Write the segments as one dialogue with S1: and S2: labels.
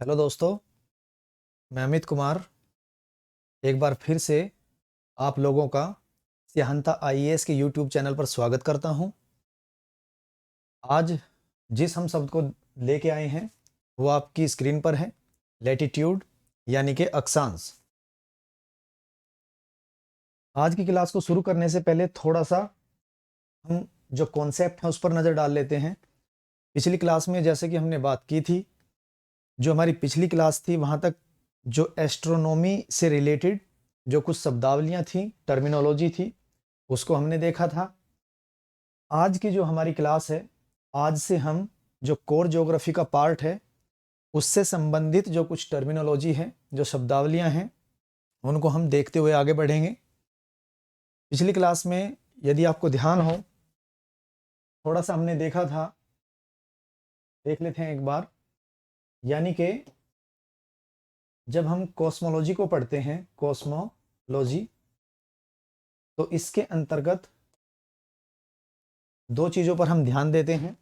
S1: Hello दोस्तों, मैं अमित कुमार एक बार फिर से आप लोगों का सिहंता आईएएस के यूट्यूब चैनल पर स्वागत करता हूं। आज जिस हम शब्द को लेके आए हैं वो आपकी स्क्रीन पर है, लैटिट्यूड यानी कि अक्षांश। आज की क्लास को शुरू करने से पहले थोड़ा सा हम जो कॉन्सेप्ट है उस पर नज़र डाल लेते हैं। पिछली क्लास में जैसे कि हमने बात की थी, जो हमारी पिछली क्लास थी वहाँ तक जो एस्ट्रोनॉमी से रिलेटेड जो कुछ शब्दावलियाँ थी, टर्मिनोलॉजी थी, उसको हमने देखा था। आज की जो हमारी क्लास है, आज से हम जो कोर ज्योग्राफी का पार्ट है उससे संबंधित जो कुछ टर्मिनोलॉजी है, जो शब्दावलियाँ हैं, उनको हम देखते हुए आगे बढ़ेंगे। पिछली क्लास में यदि आपको ध्यान हो, थोड़ा सा हमने देखा था, देख लेते हैं एक बार। यानी कि जब हम कॉस्मोलॉजी को पढ़ते हैं, कॉस्मोलॉजी, तो इसके अंतर्गत दो चीज़ों पर हम ध्यान देते हैं।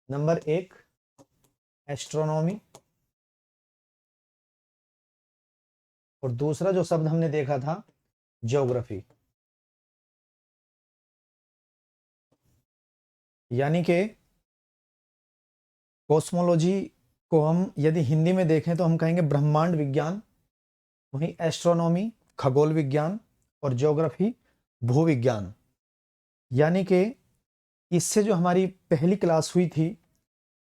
S1: नंबर एक, एस्ट्रोनॉमी, और दूसरा जो शब्द हमने देखा था, ज्योग्राफी। यानी कि कॉस्मोलॉजी को हम यदि हिंदी में देखें तो हम कहेंगे ब्रह्मांड विज्ञान, वहीं एस्ट्रोनॉमी खगोल विज्ञान, और ज्योग्राफी भूविज्ञान। यानी कि इससे जो हमारी पहली क्लास हुई थी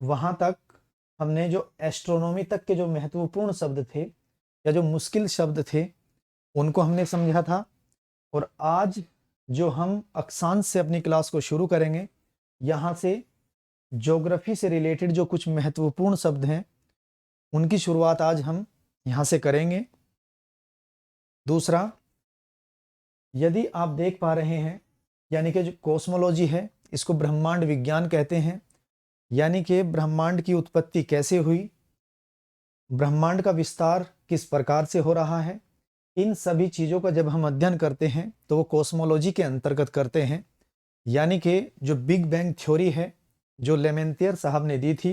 S1: वहाँ तक हमने जो एस्ट्रोनॉमी तक के जो महत्वपूर्ण शब्द थे या जो मुश्किल शब्द थे उनको हमने समझा था। और आज जो हम अक्षांश से अपनी क्लास को शुरू करेंगे, यहाँ से ज्योग्राफी से रिलेटेड जो कुछ महत्वपूर्ण शब्द हैं उनकी शुरुआत आज हम यहाँ से करेंगे। दूसरा, यदि आप देख पा रहे हैं, यानी कि जो कॉस्मोलॉजी है इसको ब्रह्मांड विज्ञान कहते हैं। यानी कि ब्रह्मांड की उत्पत्ति कैसे हुई, ब्रह्मांड का विस्तार किस प्रकार से हो रहा है, इन सभी चीज़ों का जब हम अध्ययन करते हैं तो वो कॉस्मोलॉजी के अंतर्गत करते हैं। यानी कि जो बिग बैंग थ्योरी है जो लेमेंतियर साहब ने दी थी,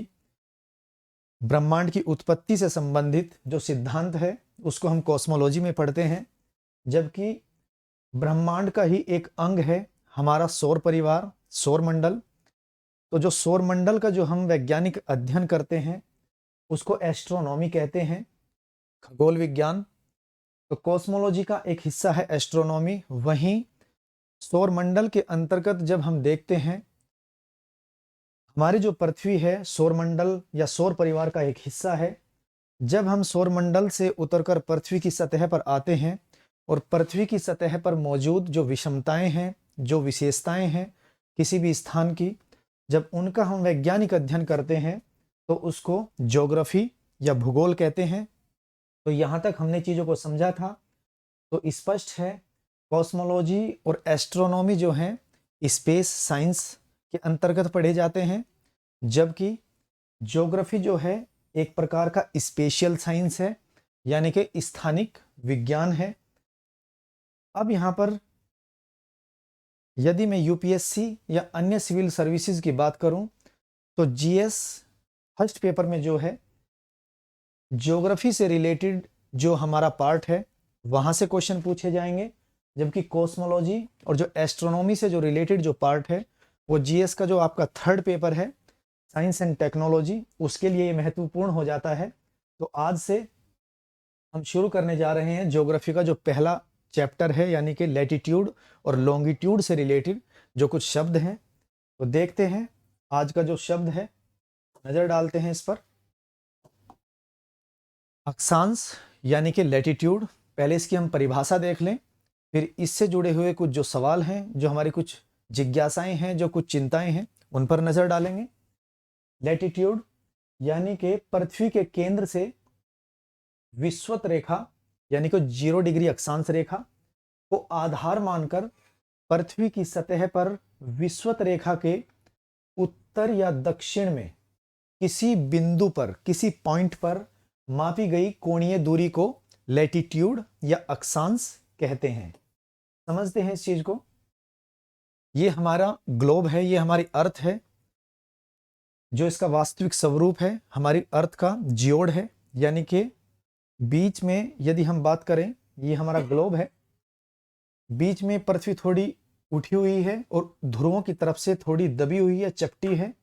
S1: ब्रह्मांड की उत्पत्ति से संबंधित जो सिद्धांत है उसको हम कॉस्मोलॉजी में पढ़ते हैं। जबकि ब्रह्मांड का ही एक अंग है हमारा सौर परिवार, सौर मंडल। तो जो सौर मंडल का जो हम वैज्ञानिक अध्ययन करते हैं उसको एस्ट्रोनॉमी कहते हैं, खगोल विज्ञान। तो कॉस्मोलॉजी का एक हिस्सा है एस्ट्रोनॉमी। वहीं सौर मंडल के अंतर्गत जब हम देखते हैं, हमारी जो पृथ्वी है सौर मंडल या सौर परिवार का एक हिस्सा है। जब हम सौर मंडल से उतरकर पृथ्वी की सतह पर आते हैं और पृथ्वी की सतह पर मौजूद जो विषमताएं हैं, जो विशेषताएं हैं किसी भी स्थान की, जब उनका हम वैज्ञानिक अध्ययन करते हैं तो उसको ज्योग्राफी या भूगोल कहते हैं। तो यहाँ तक हमने चीज़ों को समझा था। तो स्पष्ट है, कॉस्मोलॉजी और एस्ट्रोनॉमी जो हैं स्पेस साइंस के अंतर्गत पढ़े जाते हैं, जबकि ज्योग्राफी जो है एक प्रकार का स्पेशियल साइंस है, यानी कि स्थानिक विज्ञान है। अब यहाँ पर यदि मैं यूपीएससी या अन्य सिविल सर्विसेज की बात करूं तो जीएस फर्स्ट पेपर में जो है ज्योग्राफी से रिलेटेड जो हमारा पार्ट है वहाँ से क्वेश्चन पूछे जाएंगे। जबकि कॉस्मोलॉजी और जो एस्ट्रोनॉमी से जो रिलेटेड जो पार्ट है वो जीएस का जो आपका थर्ड पेपर है, साइंस एंड टेक्नोलॉजी, उसके लिए ये महत्वपूर्ण हो जाता है। तो आज से हम शुरू करने जा रहे हैं ज्योग्राफी का जो पहला चैप्टर है, यानी कि लैटिट्यूड और लॉन्गिट्यूड से रिलेटेड जो कुछ शब्द हैं। तो देखते हैं आज का जो शब्द है, नज़र डालते हैं इस पर। अक्षांश यानी कि लैटिट्यूड, पहले इसकी हम परिभाषा देख लें, फिर इससे जुड़े हुए कुछ जो सवाल हैं, जो हमारी कुछ जिज्ञासाएं हैं, जो कुछ चिंताएं हैं, उन पर नज़र डालेंगे। लैटिट्यूड यानी कि पृथ्वी के केंद्र से विषुवत रेखा यानी कि 0 डिग्री अक्षांश रेखा को आधार मानकर पृथ्वी की सतह पर विषुवत रेखा के उत्तर या दक्षिण में किसी बिंदु पर, किसी पॉइंट पर मापी गई कोणीय दूरी को लैटिट्यूड या अक्षांश कहते हैं। समझते हैं इस चीज को। ये हमारा ग्लोब है, ये हमारी अर्थ है, जो इसका वास्तविक स्वरूप है हमारी अर्थ का जियोड है। यानी कि बीच में यदि हम बात करें, ये हमारा ग्लोब है, बीच में पृथ्वी थोड़ी उठी हुई है और ध्रुवों की तरफ से थोड़ी दबी हुई है, चपटी है,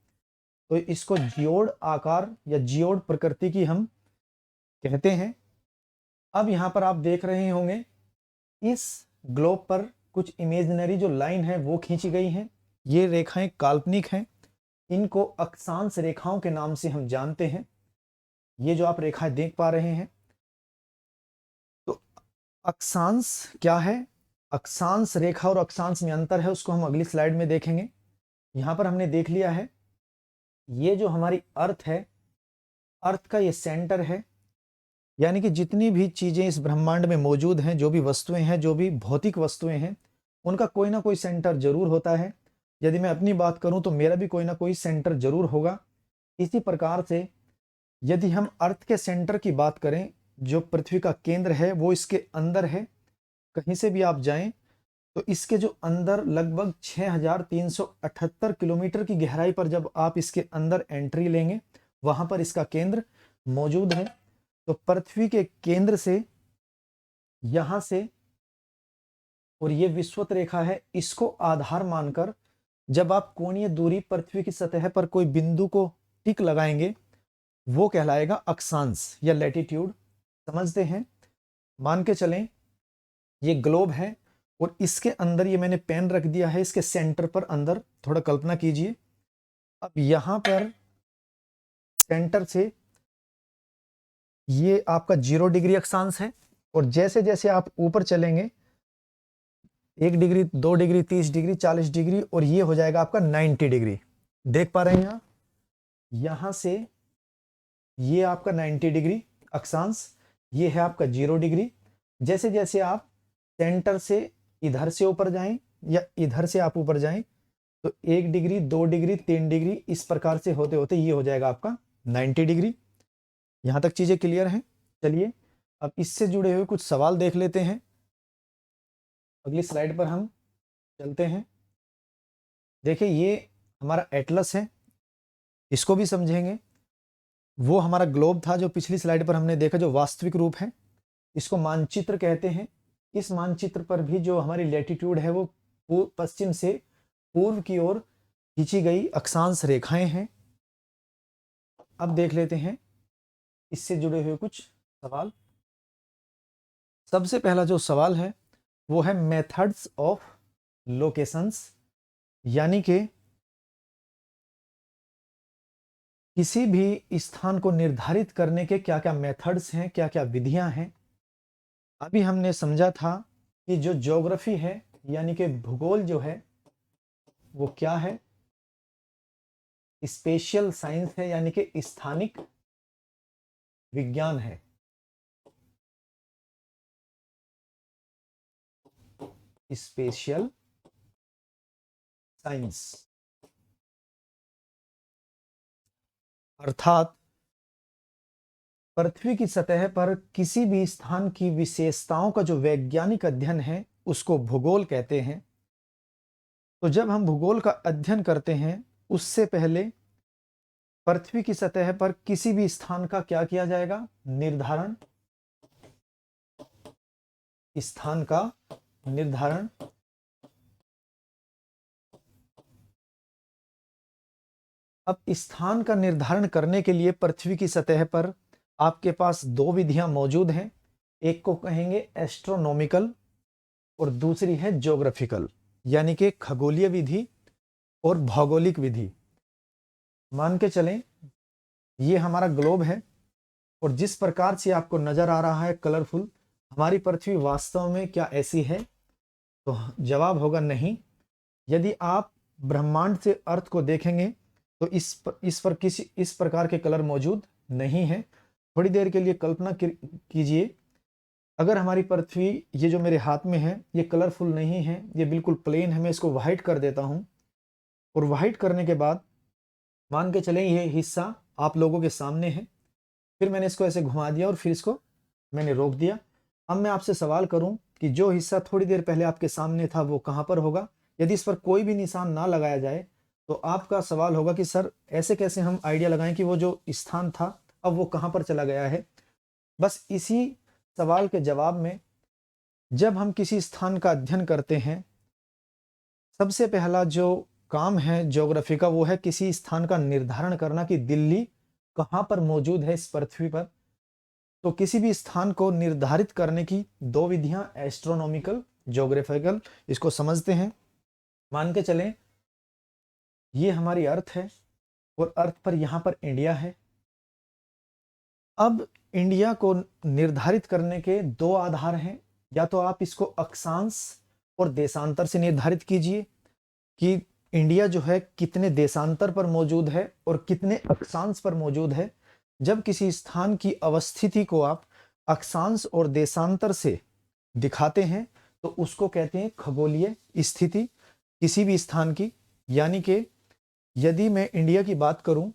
S1: तो इसको जियोड आकार या जियोड प्रकृति की हम कहते हैं। अब यहां पर आप देख रहे होंगे इस ग्लोब पर कुछ इमेजिनरी जो लाइन है वो खींची गई हैं। ये रेखाएं काल्पनिक हैं, इनको अक्षांश रेखाओं के नाम से हम जानते हैं। ये जो आप रेखाएं देख पा रहे हैं, तो अक्षांश क्या है, अक्षांश रेखा और अक्षांश में अंतर है, उसको हम अगली स्लाइड में देखेंगे। यहां पर हमने देख लिया है, ये जो हमारी अर्थ है, अर्थ का ये सेंटर है, यानी कि जितनी भी चीजें इस ब्रह्मांड में मौजूद हैं, जो भी वस्तुएं हैं, जो भी भौतिक वस्तुएं हैं, उनका कोई ना कोई सेंटर जरूर होता है। यदि मैं अपनी बात करूं तो मेरा भी कोई ना कोई सेंटर जरूर होगा। इसी प्रकार से यदि हम अर्थ के सेंटर की बात करें, जो पृथ्वी का केंद्र है वो इसके अंदर है। कहीं से भी आप जाएं तो इसके जो अंदर लगभग 6378 किलोमीटर की गहराई पर जब आप इसके अंदर एंट्री लेंगे, वहां पर इसका केंद्र मौजूद है। तो पृथ्वी के केंद्र से, यहां से, और ये विषुवत रेखा है, इसको आधार मानकर जब आप कोणीय दूरी पृथ्वी की सतह पर कोई बिंदु को टिक लगाएंगे, वो कहलाएगा अक्षांश या लैटिट्यूड। समझते हैं? मान के चलें ये ग्लोब है और इसके अंदर ये मैंने पेन रख दिया है, इसके सेंटर पर अंदर, थोड़ा कल्पना कीजिए। अब यहां पर सेंटर से ये आपका 0 डिग्री अक्षांश है, और जैसे जैसे आप ऊपर चलेंगे 1 डिग्री, 2 डिग्री, 30 डिग्री, 40 डिग्री, और ये हो जाएगा आपका 90 डिग्री। देख पा रहे हैं आप? यहां से ये आपका 90 डिग्री अक्षांश, ये है आपका 0 डिग्री। जैसे जैसे आप सेंटर से इधर से ऊपर जाएं या इधर से आप ऊपर जाएं, तो 1 डिग्री, 2 डिग्री, 3 डिग्री, इस प्रकार से होते होते ये हो जाएगा आपका 90 डिग्री। यहां तक चीजें क्लियर हैं? चलिए अब इससे जुड़े हुए कुछ सवाल देख लेते हैं। अगली स्लाइड पर हम चलते हैं। देखिए ये हमारा एटलस है, इसको भी समझेंगे। वो हमारा ग्लोब था जो पिछली स्लाइड पर हमने देखा, जो वास्तविक रूप है, इसको मानचित्र कहते हैं। इस मानचित्र पर भी जो हमारी लैटिट्यूड है वो पश्चिम से पूर्व की ओर खींची गई अक्षांश रेखाएं हैं। अब देख लेते हैं इससे जुड़े हुए कुछ सवाल। सबसे पहला जो सवाल है वो है मेथड्स ऑफ लोकेशंस, यानी कि किसी भी स्थान को निर्धारित करने के क्या क्या मेथड्स हैं, क्या क्या विधियां हैं। अभी हमने समझा था कि जो ज्योग्राफी है, यानी कि भूगोल जो है, वो क्या है, स्पेशियल साइंस है, यानी कि स्थानिक विज्ञान है। स्पेशियल साइंस अर्थात पृथ्वी की सतह पर किसी भी स्थान की विशेषताओं का जो वैज्ञानिक अध्ययन है उसको भूगोल कहते हैं। तो जब हम भूगोल का अध्ययन करते हैं, उससे पहले पृथ्वी की सतह पर किसी भी स्थान का क्या किया जाएगा? निर्धारण। स्थान का निर्धारण। अब स्थान का निर्धारण करने के लिए पृथ्वी की सतह पर आपके पास दो विधियां मौजूद हैं। एक को कहेंगे एस्ट्रोनॉमिकल और दूसरी है ज्योग्राफिकल, यानी कि खगोलीय विधि और भौगोलिक विधि। मान के चलें ये हमारा ग्लोब है और जिस प्रकार से आपको नजर आ रहा है कलरफुल, हमारी पृथ्वी वास्तव में क्या ऐसी है? तो जवाब होगा नहीं। यदि आप ब्रह्मांड से अर्थ को देखेंगे तो इस पर किसी इस प्रकार के कलर मौजूद नहीं है। थोड़ी देर के लिए कल्पना कीजिए, अगर हमारी पृथ्वी, ये जो मेरे हाथ में है, ये कलरफुल नहीं है, ये बिल्कुल प्लेन है। मैं इसको वाइट कर देता हूं, और वाइट करने के बाद मान के चलें ये हिस्सा आप लोगों के सामने है। फिर मैंने इसको ऐसे घुमा दिया और फिर इसको मैंने रोक दिया। अब मैं आपसे सवाल करूं कि जो हिस्सा थोड़ी देर पहले आपके सामने था वो कहां पर होगा? यदि इस पर कोई भी निशान ना लगाया जाए तो आपका सवाल होगा कि सर ऐसे कैसे हम आइडिया लगाएं कि वो जो स्थान था अब वो कहां पर चला गया है? बस इसी सवाल के जवाब में जब हम किसी स्थान का अध्ययन करते हैं, सबसे पहला जो काम है ज्योग्राफी का वो है किसी स्थान का निर्धारण करना कि दिल्ली कहाँ पर मौजूद है इस पृथ्वी पर। तो किसी भी स्थान को निर्धारित करने की दो विधियां, एस्ट्रोनॉमिकल, ज्योग्राफिकल। इसको समझते हैं। मान के चलें ये हमारी अर्थ है और अर्थ पर यहां पर इंडिया है। अब इंडिया को निर्धारित करने के दो आधार हैं। या तो आप इसको अक्षांश और देशांतर से निर्धारित कीजिए कि इंडिया जो है कितने देशांतर पर मौजूद है और कितने अक्षांश पर मौजूद है। जब किसी स्थान की अवस्थिति को आप अक्षांश और देशांतर से दिखाते हैं तो उसको कहते हैं खगोलीय स्थिति किसी भी स्थान की। यानी कि यदि मैं इंडिया की बात करूं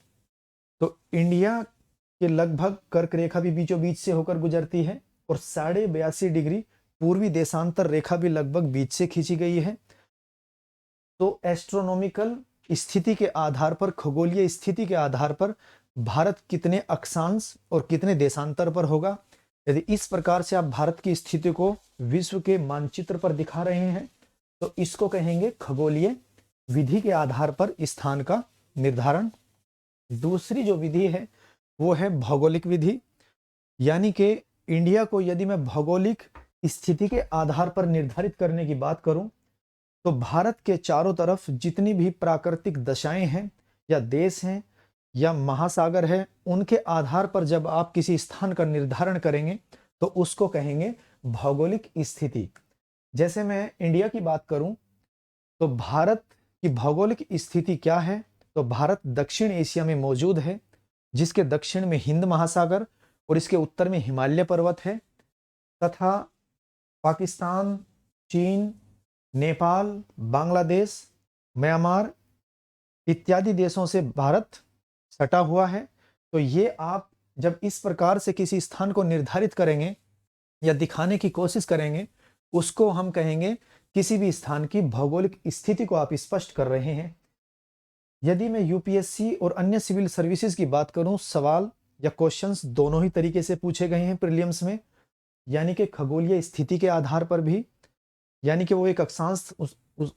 S1: तो इंडिया के लगभग कर्क रेखा भी बीचों बीच से होकर गुजरती है और 82.5 डिग्री पूर्वी देशांतर रेखा भी लगभग बीच से खींची गई है। तो एस्ट्रोनॉमिकल स्थिति के आधार पर, खगोलीय स्थिति के आधार पर भारत कितने अक्षांश और कितने देशांतर पर होगा। यदि इस प्रकार से आप भारत की स्थिति को विश्व के मानचित्र पर दिखा रहे हैं तो इसको कहेंगे खगोलीय विधि के आधार पर स्थान का निर्धारण। दूसरी जो विधि है वो है भौगोलिक विधि। यानी कि इंडिया को यदि मैं भौगोलिक स्थिति के आधार पर निर्धारित करने की बात करूं तो भारत के चारों तरफ जितनी भी प्राकृतिक दशाएं हैं या देश हैं या महासागर है, उनके आधार पर जब आप किसी स्थान का निर्धारण करेंगे तो उसको कहेंगे भौगोलिक स्थिति। जैसे मैं इंडिया की बात करूं तो भारत की भौगोलिक स्थिति क्या है, तो भारत दक्षिण एशिया में मौजूद है जिसके दक्षिण में हिंद महासागर और इसके उत्तर में हिमालय पर्वत है तथा पाकिस्तान, चीन, नेपाल, बांग्लादेश, म्यांमार इत्यादि देशों से भारत सटा हुआ है। तो ये आप जब इस प्रकार से किसी स्थान को निर्धारित करेंगे या दिखाने की कोशिश करेंगे उसको हम कहेंगे किसी भी स्थान की भौगोलिक स्थिति को आप स्पष्ट कर रहे हैं। यदि मैं यूपीएससी और अन्य सिविल सर्विसेज की बात करूं, सवाल या क्वेश्चंस दोनों ही तरीके से पूछे गए हैं प्रीलिम्स में। यानी कि खगोलीय स्थिति के आधार पर भी, यानी कि वो एक अक्षांश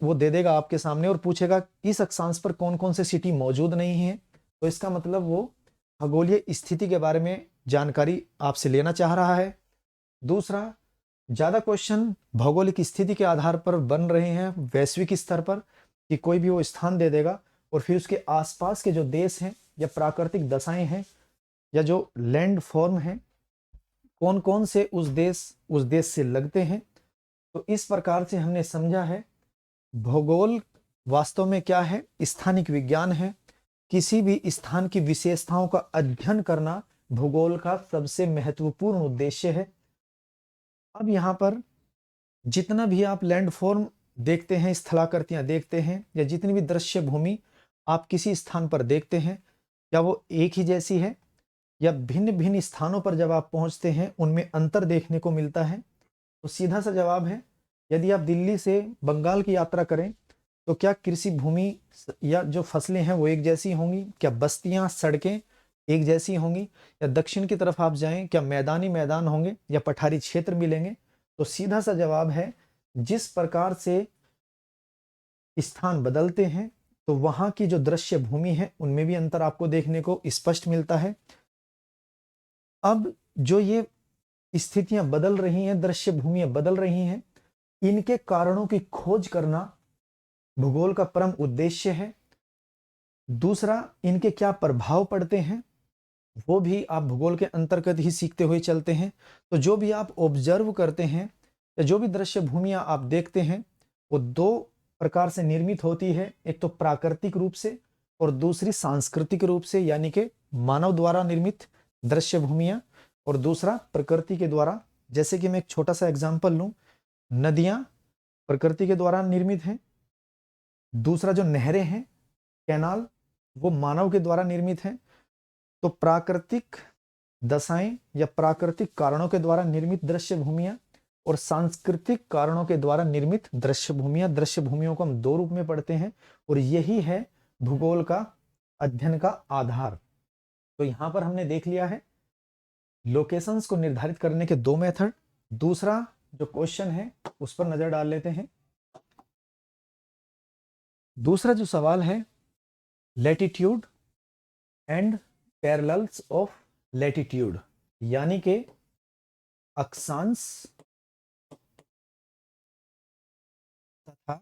S1: वो दे देगा आपके सामने और पूछेगा इस अक्षांश पर कौन कौन से सिटी मौजूद नहीं है, तो इसका मतलब वो खगोलीय स्थिति के बारे में जानकारी आपसे लेना चाह रहा है। दूसरा, ज्यादा क्वेश्चन भौगोलिक स्थिति के आधार पर बन रहे हैं वैश्विक स्तर पर कि कोई भी वो स्थान दे देगा और फिर उसके आसपास के जो देश हैं या प्राकृतिक दशाएं हैं या जो लैंड फॉर्म हैं कौन कौन से उस देश से लगते हैं। तो इस प्रकार से हमने समझा है भूगोल वास्तव में क्या है, स्थानिक विज्ञान है। किसी भी स्थान की विशेषताओं का अध्ययन करना भूगोल का सबसे महत्वपूर्ण उद्देश्य है। अब यहाँ पर जितना भी आप लैंडफॉर्म देखते हैं, स्थलाकृतियां देखते हैं या जितनी भी दृश्य भूमि आप किसी स्थान पर देखते हैं, क्या वो एक ही जैसी है या भिन्न भिन्न स्थानों पर जब आप पहुंचते हैं उनमें अंतर देखने को मिलता है। तो सीधा सा जवाब है, यदि आप दिल्ली से बंगाल की यात्रा करें तो क्या कृषि भूमि या जो फसलें हैं वो एक जैसी होंगी, क्या बस्तियां, सड़कें एक जैसी होंगी, या दक्षिण की तरफ आप जाएं क्या मैदानी मैदान होंगे या पठारी क्षेत्र मिलेंगे। तो सीधा सा जवाब है, जिस प्रकार से स्थान बदलते हैं तो वहां की जो दृश्य भूमि है उनमें भी अंतर आपको देखने को स्पष्ट मिलता है। अब जो ये स्थितियां बदल रही हैं, दृश्य भूमियां बदल रही हैं, इनके कारणों की खोज करना भूगोल का परम उद्देश्य है। दूसरा, इनके क्या प्रभाव पड़ते हैं वो भी आप भूगोल के अंतर्गत ही सीखते हुए चलते हैं। तो जो भी आप ऑब्जर्व करते हैं या जो भी दृश्य भूमियां आप देखते हैं वो दो प्रकार से निर्मित होती है, एक तो प्राकृतिक रूप से और दूसरी सांस्कृतिक रूप से, यानी कि मानव द्वारा निर्मित दृश्य भूमियां, और दूसरा प्रकृति के द्वारा। जैसे कि मैं एक छोटा सा एग्जाम्पल लूं, नदियां प्रकृति के द्वारा निर्मित हैं, दूसरा जो नहरें हैं, कैनाल, वो मानव के द्वारा निर्मित हैं। तो प्राकृतिक दशाएं या प्राकृतिक कारणों के द्वारा निर्मित दृश्य भूमियां और सांस्कृतिक कारणों के द्वारा निर्मित दृश्य भूमियां, दृश्य भूमियों को हम दो रूप में पढ़ते हैं और यही है भूगोल का अध्ययन का आधार। तो यहां पर हमने देख लिया है लोकेशंस को निर्धारित करने के दो मेथड। दूसरा जो क्वेश्चन है उस पर नजर डाल लेते हैं। दूसरा जो सवाल है, latitude and parallels of latitude, यानी कि अक्षांश तथा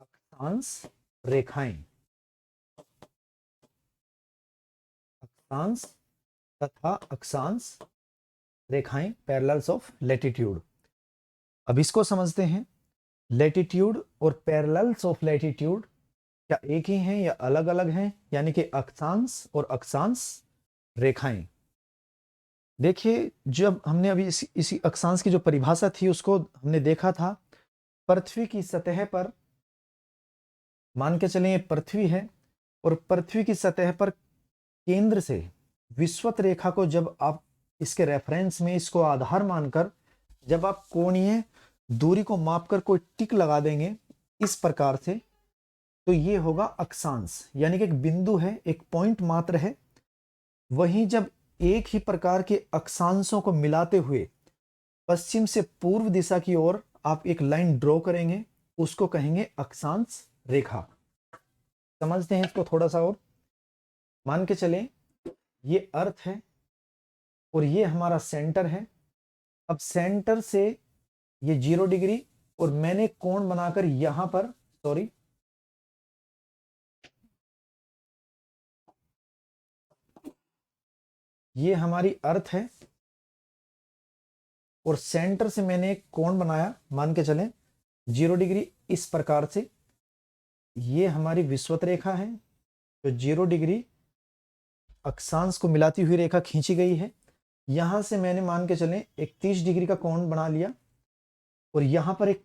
S1: अक्षांश रेखाएं, अक्षांश तथा अक्षांश रेखाएं, पैरेलल्स ऑफ लैटिट्यूड। अब इसको समझते हैं। लैटिट्यूड और पैरेलल्स ऑफ लैटिट्यूड क्या एक ही हैं या अलग अलग हैं, यानी कि अक्षांश और अक्षांश रेखाएं। देखिए, जब हमने अभी इसी अक्षांश की जो परिभाषा थी उसको हमने देखा था, पृथ्वी की सतह पर मान के चलें ये पृथ्वी है, और पृथ्वी की सतह पर केंद्र से विषुवत रेखा को जब आप इसके रेफरेंस में, इसको आधार मानकर जब आप कोणीय दूरी को मापकर कोई टिक लगा देंगे इस प्रकार से, तो ये होगा अक्षांश, यानी कि एक बिंदु है, एक पॉइंट मात्र है। वहीं जब एक ही प्रकार के अक्षांशों को मिलाते हुए पश्चिम से पूर्व दिशा की ओर आप एक लाइन ड्रॉ करेंगे, उसको कहेंगे अक्षांश रेखा। समझते हैं इसको थोड़ा सा और। मान के चलें ये अर्थ है और ये हमारा सेंटर है। अब सेंटर से ये 0 डिग्री और मैंने कोण बनाकर यहां पर, सॉरी, ये हमारी अर्थ है और सेंटर से मैंने एक कोण बनाया, मान के चलें 0 डिग्री इस प्रकार से। ये हमारी विषुवत रेखा है, तो 0 डिग्री अक्षांश को मिलाती हुई रेखा खींची गई है। यहां से मैंने मान के चलें एक 30 डिग्री का कोण बना लिया और यहां पर एक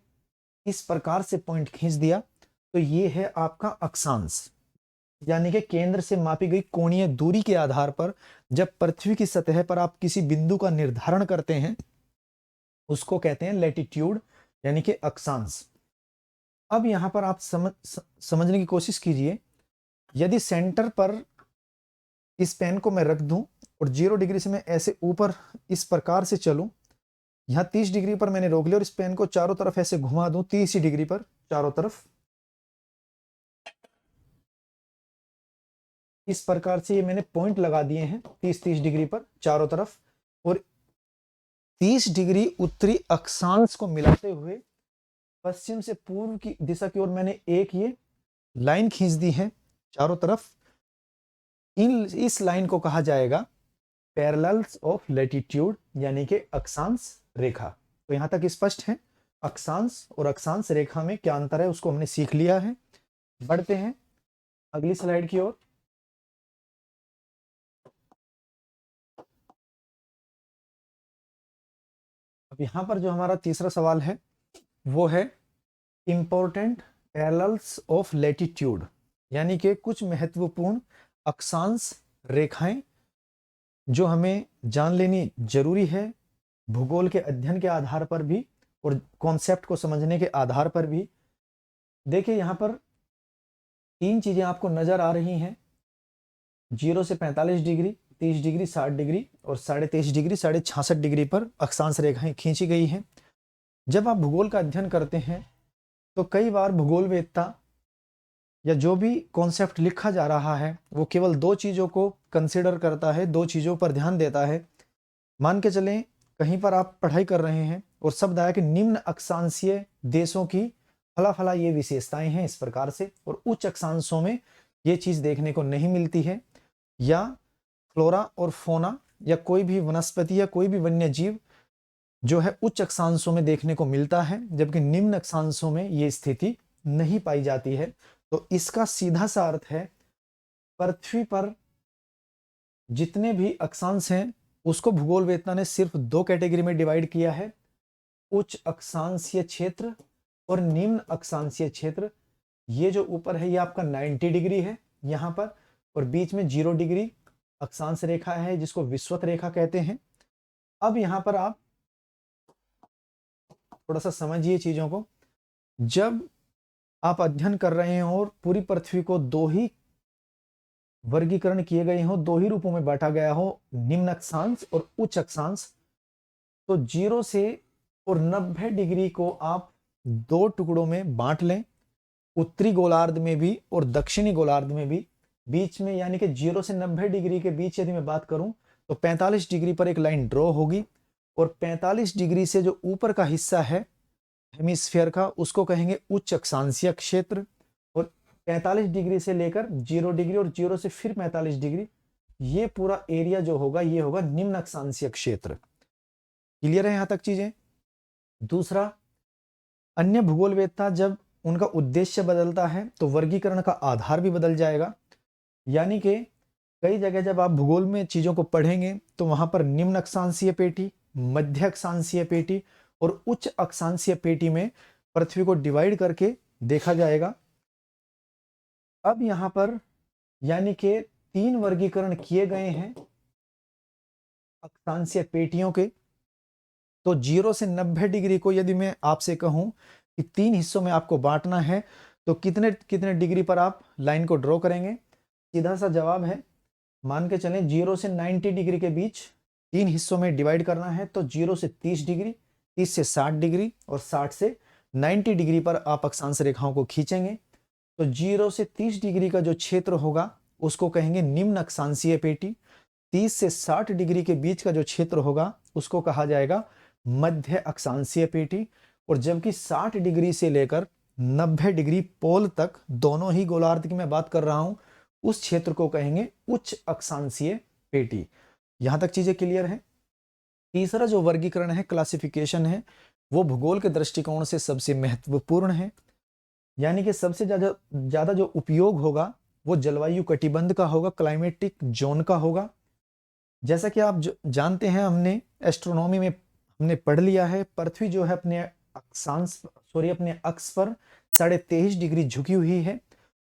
S1: इस प्रकार से पॉइंट खींच दिया, तो ये है आपका अक्षांश, यानी कि केंद्र से मापी गई कोणीय दूरी के आधार पर जब पृथ्वी की सतह पर आप किसी बिंदु का निर्धारण करते हैं उसको कहते हैं लैटिट्यूड, यानी कि अक्षांश। अब यहां पर आप समझने की कोशिश कीजिए। यदि सेंटर पर इस पेन को मैं रख दूं और 0 डिग्री से मैं ऐसे ऊपर इस प्रकार से चलूं, यहां 30 डिग्री पर मैंने रोक लिया और इस पेन को चारों तरफ ऐसे घुमा दूं 30 डिग्री पर चारों तरफ, इस प्रकार से ये मैंने पॉइंट लगा दिए हैं 30-30 डिग्री पर चारों तरफ, और 30 डिग्री उत्तरी अक्षांश को मिलाते हुए पश्चिम से पूर्व की दिशा की ओर मैंने एक ये लाइन खींच दी है चारों तरफ। इस लाइन को कहा जाएगा पैरेलल्स ऑफ लैटिट्यूड, यानी कि अक्षांश रेखा। तो यहां तक स्पष्ट है। अक्षांश और अक्षांश रेखा में क्या अंतर है उसको हमने सीख लिया है। बढ़ते हैं अगली स्लाइड की ओर। अब यहां पर जो हमारा तीसरा सवाल है वो है इंपॉर्टेंट पैरेलल्स ऑफ लैटिट्यूड, यानी कि कुछ महत्वपूर्ण अक्षांश रेखाएं जो हमें जान लेनी जरूरी है भूगोल के अध्ययन के आधार पर भी और कॉन्सेप्ट को समझने के आधार पर भी। देखिए यहां पर 3 चीजें आपको नजर आ रही हैं, 0 से 45 डिग्री, 30 डिग्री, 60 डिग्री और 23.5 डिग्री, 66.5 डिग्री पर अक्षांश रेखाएं खींची गई हैं। जब आप भूगोल का अध्ययन करते हैं तो कई बार भूगोलवेत्ता या जो भी कॉन्सेप्ट लिखा जा रहा है वो केवल 2 चीज़ों को कंसिडर करता है, 2 चीज़ों पर ध्यान देता है। मान के चलें कहीं पर आप पढ़ाई कर रहे हैं और शब्द आया कि निम्न अक्षांशीय देशों की फला फला ये विशेषताएं हैं इस प्रकार से, और उच्च अक्षांशों में ये चीज़ देखने को नहीं मिलती है, या फ्लोरा और फोना या कोई भी वनस्पति या कोई भी वन्य जीव जो है उच्च अक्षांशों में देखने को मिलता है, जबकि निम्न अक्षांशों में ये स्थिति नहीं पाई जाती है। तो इसका सीधा सा अर्थ है पृथ्वी पर जितने भी अक्षांश हैं उसको भूगोलवेत्ता ने सिर्फ 2 कैटेगरी में डिवाइड किया है, उच्च अक्षांशीय क्षेत्र और निम्न अक्षांशीय क्षेत्र। ये जो ऊपर है ये आपका 90 डिग्री है यहां पर, और बीच में 0 डिग्री अक्षांश रेखा है जिसको विषुवत रेखा कहते हैं। अब यहां पर आप थोड़ा सा समझिए चीजों को। जब आप अध्ययन कर रहे हैं और पूरी पृथ्वी को 2 ही वर्गीकरण किए गए हों, दो ही रूपों में बांटा गया हो, निम्न अक्षांश और उच्च अक्षांश, तो 0 से और 90 डिग्री को आप दो टुकड़ों में बांट लें, उत्तरी गोलार्ध में भी और दक्षिणी गोलार्ध में भी। बीच में यानी कि 0 से 90 डिग्री के बीच यदि मैं बात करूं तो 45 डिग्री पर एक लाइन ड्रॉ होगी, और 45 डिग्री से जो ऊपर का हिस्सा है हेमिस्फीयर का, उसको कहेंगे उच्च अक्षांशीय क्षेत्र। और 45 डिग्री से लेकर 0 डिग्री और 0 से फिर 45 डिग्री, ये पूरा एरिया जो होगा ये होगा निम्न अक्षांशीय क्षेत्र। क्लियर है यहां तक चीजें? दूसरा, अन्य भूगोलवेत्ता जब उनका उद्देश्य बदलता है तो वर्गीकरण का आधार भी बदल जाएगा। यानी कि कई जगह जब आप भूगोल में चीजों को पढ़ेंगे तो वहां पर निम्न अक्षांशीय पेटी, मध्य अक्षांशीय पेटी और उच्च अक्षांशीय पेटी में पृथ्वी को डिवाइड करके देखा जाएगा। अब यहां पर यानी कि 3 वर्गीकरण किए गए हैं अक्षांशीय पेटियों के। तो 0 से 90 डिग्री को यदि मैं आपसे कहूं कि 3 हिस्सों में आपको बांटना है तो कितने कितने डिग्री पर आप लाइन को ड्रॉ करेंगे? सीधा सा जवाब है, मान के चलें 0 से 90 डिग्री के बीच 3 हिस्सों में डिवाइड करना है, तो 0 से 30 डिग्री, 30 से 60 डिग्री और 60 से 90 डिग्री पर आप अक्षांश रेखाओं को खींचेंगे। तो 0 से 30 डिग्री का जो क्षेत्र होगा उसको कहेंगे निम्न अक्षांशीय पेटी, 30 से 60 डिग्री के बीच का जो क्षेत्र होगा उसको कहा जाएगा मध्य अक्षांशीय पेटी, और जबकि 60 डिग्री से लेकर 90 डिग्री पोल तक, दोनों ही गोलार्ध की मैं बात कर रहा हूं, उस क्षेत्र को कहेंगे उच्च अक्षांशीय पेटी। यहां तक चीजें क्लियर है? तीसरा जो वर्गीकरण है, क्लासिफिकेशन है, वो भूगोल के दृष्टिकोण से सबसे महत्वपूर्ण है। यानी कि सबसे ज्यादा ज्यादा जो उपयोग होगा वो जलवायु कटिबंध का होगा, क्लाइमेटिक जोन का होगा। जैसा कि आप जानते हैं, हमने एस्ट्रोनॉमी में हमने पढ़ लिया है, पृथ्वी जो है अपने अपने अक्ष पर 23.5 डिग्री झुकी हुई है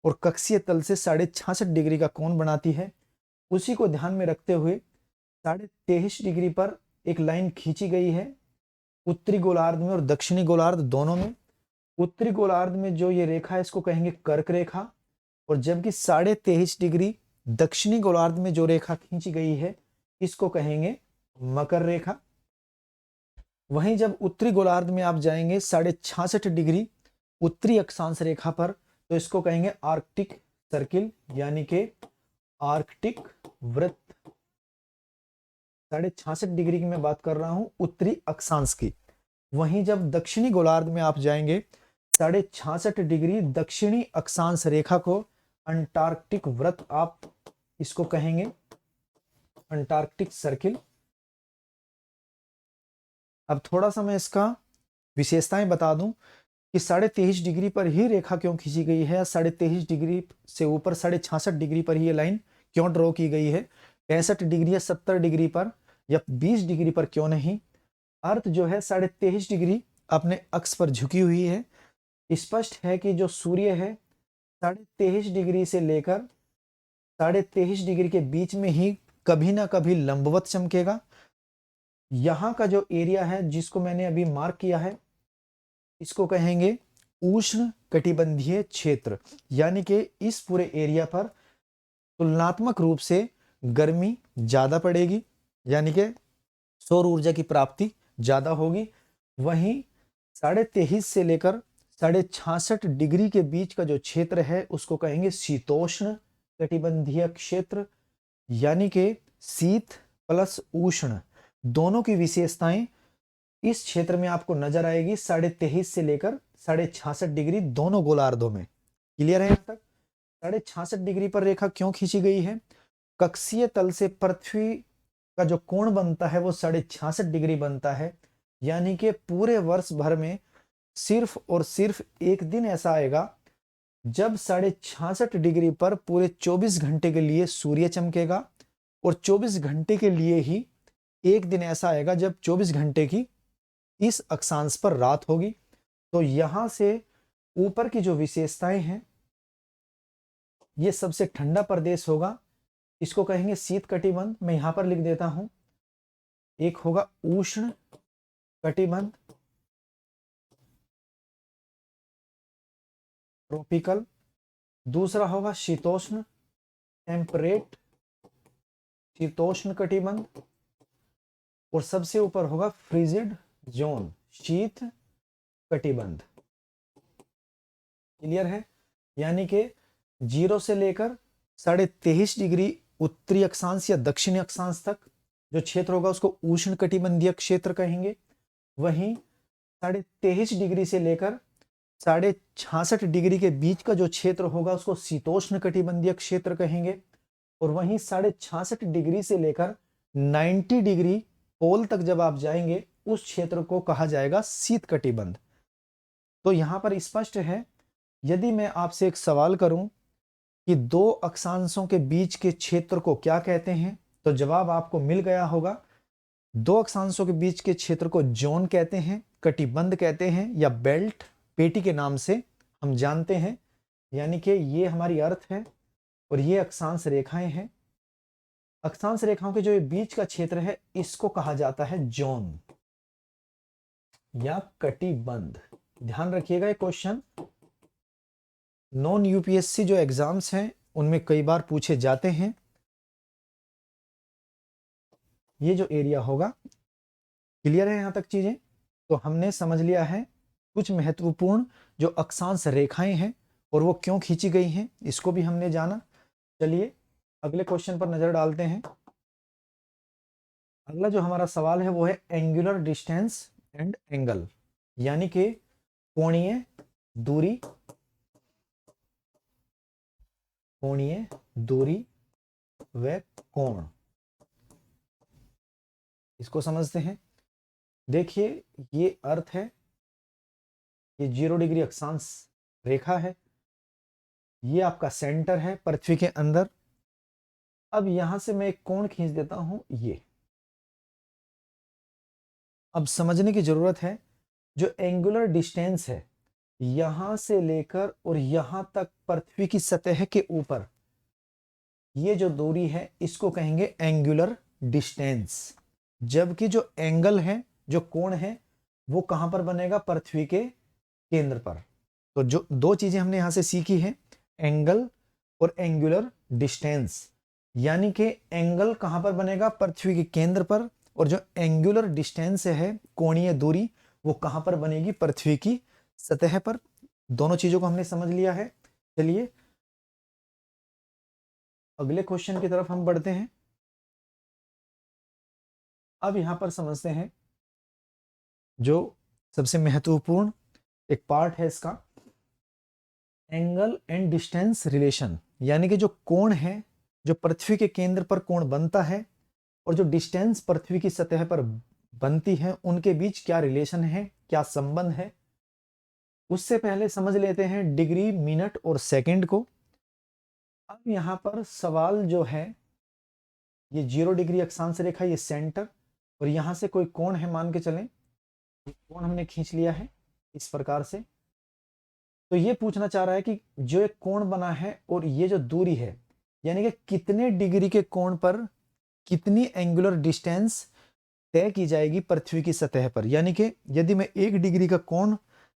S1: और कक्षीय तल से 66.5 डिग्री का कोण बनाती है। उसी को ध्यान में रखते हुए 23.5 डिग्री पर एक लाइन खींची गई है उत्तरी गोलार्ध में और दक्षिणी गोलार्ध दोनों में। उत्तरी गोलार्ध में जो ये रेखा है इसको कहेंगे कर्क रेखा, और जबकि 23.5 डिग्री दक्षिणी गोलार्ध में जो रेखा खींची गई है इसको कहेंगे मकर रेखा। वहीं जब उत्तरी गोलार्ध में आप जाएंगे 66.5 डिग्री उत्तरी अक्षांश रेखा पर, तो इसको कहेंगे आर्कटिक सर्किल, यानी कि आर्कटिक वृत्त। 66.5 डिग्री की मैं बात कर रहा हूं उत्तरी अक्षांश की। वहीं जब दक्षिणी गोलार्ध में आप जाएंगे 66.5 डिग्री दक्षिणी अक्षांश रेखा को अंटार्कटिक वृत्त आप इसको कहेंगे, अंटार्कटिक सर्किल। अब थोड़ा सा मैं इसका विशेषताएं बता दूं कि 23.5 डिग्री पर ही रेखा क्यों खींची गई है, 23.5 डिग्री से ऊपर 66.5 डिग्री पर ही ये लाइन क्यों ड्रॉ की गई है, 65 डिग्री या 70 डिग्री पर या 20 डिग्री पर क्यों नहीं। अर्थ जो है 23.5 डिग्री अपने अक्ष पर झुकी हुई है। स्पष्ट है कि जो सूर्य है 23.5 डिग्री से लेकर 23.5 डिग्री के बीच में ही कभी ना कभी लंबवत चमकेगा। यहां का जो एरिया है जिसको मैंने अभी मार्क किया है इसको कहेंगे उष्ण कटिबंधीय क्षेत्र, यानी कि इस पूरे एरिया पर तुलनात्मक रूप से गर्मी ज्यादा पड़ेगी, यानी कि सौर ऊर्जा की प्राप्ति ज्यादा होगी। वहीं 23.5 से लेकर 66.5 डिग्री के बीच का जो क्षेत्र है उसको कहेंगे शीतोष्ण कटिबंधीय क्षेत्र, यानी कि शीत प्लस उष्ण दोनों की विशेषताएं इस क्षेत्र में आपको नजर आएगी 23.5 से लेकर 66.5 डिग्री दोनों गोलार्धों में। क्लियर है यहां तक? 66.5 डिग्री पर रेखा क्यों खींची गई है? कक्षीय तल से पृथ्वी का जो कोण बनता है वो 66.5 डिग्री बनता है, यानी कि पूरे वर्ष भर में सिर्फ और सिर्फ एक दिन ऐसा आएगा जब 66.5 डिग्री पर पूरे 24 घंटे के लिए सूर्य चमकेगा, और 24 घंटे के लिए ही एक दिन ऐसा आएगा जब 24 घंटे की इस अक्षांश पर रात होगी। तो यहां से ऊपर की जो विशेषताएं हैं, ये सबसे ठंडा प्रदेश होगा, इसको कहेंगे शीत कटिबंध। मैं यहां पर लिख देता हूं, एक होगा उष्ण कटिबंध ट्रॉपिकल, दूसरा होगा शीतोष्ण टेम्परेट शीतोष्ण कटिबंध, और सबसे ऊपर होगा फ्रीजिड जोन शीत कटिबंध। क्लियर है? यानी कि 0 से लेकर 23.5 डिग्री उत्तरी अक्षांश या दक्षिणी अक्षांश तक जो क्षेत्र होगा उसको उष्ण कटिबंधीय क्षेत्र कहेंगे। वहीं 23.5 डिग्री से लेकर 66.5 डिग्री के बीच का जो क्षेत्र होगा उसको शीतोष्ण कटिबंधीय क्षेत्र कहेंगे। और वहीं 66.5 डिग्री से लेकर 90 डिग्री पोल तक जब आप जाएंगे उस क्षेत्र को कहा जाएगा शीत कटिबंध। तो यहां पर स्पष्ट है, यदि मैं आपसे एक सवाल करूं कि दो अक्षांशों के बीच के क्षेत्र को क्या कहते हैं, तो जवाब आपको मिल गया होगा। दो अक्षांशों के बीच के क्षेत्र को जोन कहते हैं, कटिबंध कहते हैं, या बेल्ट पेटी के नाम से हम जानते हैं। यानी कि ये हमारी अर्थ है और ये अक्षांश रेखाएं हैं। अक्षांश रेखाओं के जो ये बीच का क्षेत्र है इसको कहा जाता है जोन या कटिबंध। ध्यान रखिएगा, ये क्वेश्चन नॉन यूपीएससी जो एग्जाम्स हैं उनमें कई बार पूछे जाते हैं। ये जो एरिया होगा, क्लियर है यहां तक चीजें? तो हमने समझ लिया है कुछ महत्वपूर्ण जो अक्षांश रेखाएं हैं और वो क्यों खींची गई हैं, इसको भी हमने जाना। चलिए अगले क्वेश्चन पर नजर डालते हैं। अगला जो हमारा सवाल है वो है एंगुलर डिस्टेंस एंड एंगल, यानी कि कोणीय दूरी, कोणीय दूरी व कोण। इसको समझते हैं। देखिए ये अर्थ है, ये 0 डिग्री अक्षांश रेखा है, ये आपका सेंटर है पृथ्वी के अंदर। अब यहां से मैं एक कोण खींच देता हूं ये। अब समझने की जरूरत है, जो एंगुलर डिस्टेंस है यहां से लेकर और यहां तक पृथ्वी की सतह के ऊपर, ये जो दूरी है इसको कहेंगे एंगुलर डिस्टेंस। जबकि जो एंगल है, जो कोण है, वो कहां पर बनेगा? पृथ्वी के केंद्र पर। तो जो दो चीजें हमने यहां से सीखी है, एंगल और एंगुलर डिस्टेंस। यानी कि एंगल कहां पर बनेगा? पृथ्वी के केंद्र पर। और जो एंगुलर डिस्टेंस है, कोणीय दूरी, वो कहां पर बनेगी? पृथ्वी की सतह पर। दोनों चीजों को हमने समझ लिया है। चलिए अगले क्वेश्चन की तरफ हम बढ़ते हैं। अब यहां पर समझते हैं जो सबसे महत्वपूर्ण एक पार्ट है इसका, एंगल एंड डिस्टेंस रिलेशन। यानी कि जो कोण है, जो पृथ्वी के केंद्र पर कोण बनता है और जो डिस्टेंस पृथ्वी की सतह पर बनती है, उनके बीच क्या रिलेशन है, क्या संबंध है। उससे पहले समझ लेते हैं डिग्री, मिनट और सेकंड को। अब यहां पर सवाल जो है, ये 0 डिग्री अक्षांश रेखा, ये सेंटर, और यहां से कोई कोण है मान के चलें, कोण हमने खींच लिया है इस प्रकार से। तो ये पूछना चाह रहा है कि जो एक कोण बना है और ये जो दूरी है, यानी कि कितने डिग्री के कोण पर कितनी एंगुलर डिस्टेंस तय की जाएगी पृथ्वी की सतह पर। यानी कि यदि मैं 1 डिग्री का कोण